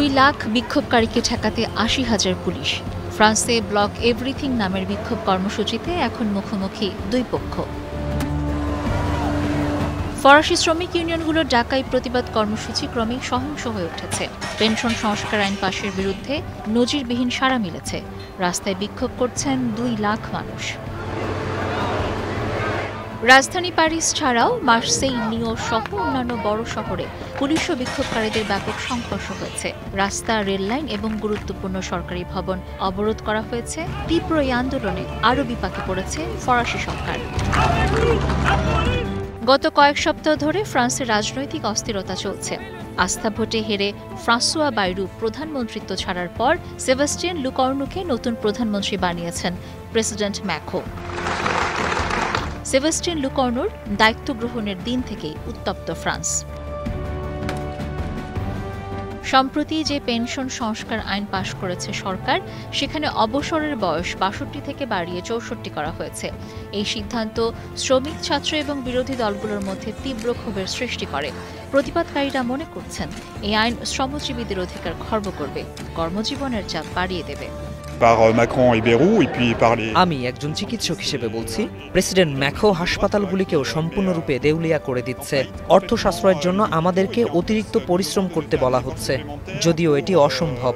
2 লাখ বিক্ষোভকারীকে ঠেকাতে ৮০,০০০ পুলিশ। ফ্রান্সে block everything নামের বিক্ষোভ কর্মসূচিতে এখন মুখোমুখি দুই পক্ষ। ফরাসি শ্রমিক ইউনিয়নগুলোর ডাকাই প্রতিবাদ কর্মসূচি ক্রমেই সহিংস হয়ে উঠেছে। পেনশন সংস্কার আইন পাশের বিরুদ্ধে নজিরবিহীন সাড়া মিলেছে। রাস্তায় বিক্ষোভ করছেন 2 লাখ মানুষ। রাজধানী প্যারিস ছাড়াও মার্সেই, নিও সহ অন্যান্য বড় শহরে পুলিশ ও বিক্ষোভকারীদের ব্যাপক সংঘর্ষ হয়েছে। রাস্তা, রেললাইন এবং গুরুত্বপূর্ণ সরকারি ভবন অবরোধ করা হয়েছে। তীব্র এই আন্দোলনে আরও বিপাকে পড়েছে ফরাসি সরকার। গত কয়েক সপ্তাহ ধরে ফ্রান্সে রাজনৈতিক অস্থিরতা চলছে। আস্থা ভোটে হেরে ফ্রাঁসোয়া বাইরু প্রধানমন্ত্রিত্ব ছাড়ার পর সেবাস্টিয়ান লুকর্নুকে নতুন প্রধানমন্ত্রী বানিয়েছেন প্রেসিডেন্ট ম্যাক্রো। সেবাস্টিয়ান লুকর্নুর দায়িত্ব গ্রহণের দিন থেকেই উত্তপ্ত ফ্রান্স। সম্প্রতি যে পেনশন সংস্কার আইন পাশ করেছে সরকার, সেখানে অবসরের বয়স ৬২ থেকে বাড়িয়ে ৬৪ করা হয়েছে। এই সিদ্ধান্ত শ্রমিক, ছাত্র এবং বিরোধী দলগুলোর মধ্যে তীব্র ক্ষোভের সৃষ্টি করে। প্রতিবাদকারীরা মনে করছেন এই আইন শ্রমজীবীদের অধিকার খর্ব করবে, কর্মজীবনের চাপ বাড়িয়ে দেবে। আমি একজন চিকিৎসক হিসেবে বলছি, প্রেসিডেন্ট ম্যাক্রো হাসপাতালগুলিকেও সম্পূর্ণরূপে দেউলিয়া করে দিচ্ছে। অর্থ সাশ্রয়ের জন্য আমাদেরকে অতিরিক্ত পরিশ্রম করতে বলা হচ্ছে, যদিও এটি অসম্ভব।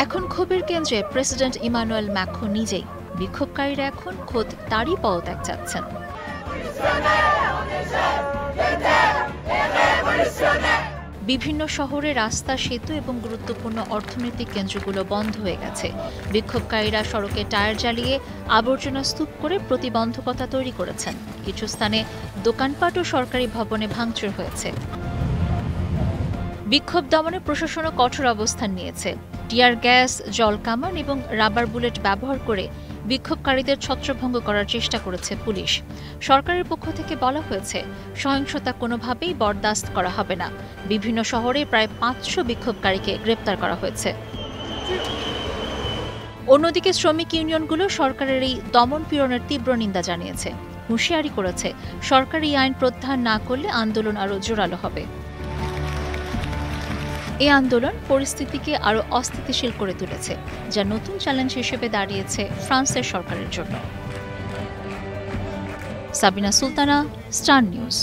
এখন ক্ষোভের কেন্দ্রে প্রেসিডেন্ট ইমানুয়েল ম্যাক্রো নিজেই। বিক্ষোভকারীরা এখন খোদ তারই পদত্যাগ চাচ্ছেন। বিভিন্ন শহরে রাস্তা, সেতু এবং গুরুত্বপূর্ণ অর্থনৈতিক কেন্দ্রগুলো বন্ধ হয়ে গেছে। বিক্ষোভকারীরা সড়কে টায়ার জ্বালিয়ে আবর্জনা স্তূপ করে প্রতিবন্ধকতা তৈরি করেছেন। কিছু স্থানে দোকানপাট ও সরকারি ভবনে ভাঙচুর হয়েছে। বিক্ষোভ দমনে প্রশাসনও কঠোর অবস্থান নিয়েছে। টিয়ার গ্যাস, জলকামান এবং রাবার বুলেট ব্যবহার করে বিক্ষোভকারীদের ছত্রভঙ্গ করার চেষ্টা করেছে পুলিশ। সরকারের পক্ষ থেকে বলা হয়েছে, সহিংসতা কোনোভাবেই বরদাস্ত করা হবে না। বিভিন্ন শহরে প্রায় ৫০০ বিক্ষোভকারীকে গ্রেপ্তার করা হয়েছে। অন্যদিকে শ্রমিক ইউনিয়নগুলো সরকারের এই দমন পীড়নের তীব্র নিন্দা জানিয়েছে। হুঁশিয়ারি করেছে, সরকার এই আইন প্রত্যাহার না করলে আন্দোলন আরও জোরালো হবে। এই আন্দোলন পরিস্থিতিকে আরও অস্থিতিশীল করে তুলেছে, যা নতুন চ্যালেঞ্জ হিসেবে দাঁড়িয়েছে ফ্রান্সের সরকারের জন্য। Sabina Sultana, star news.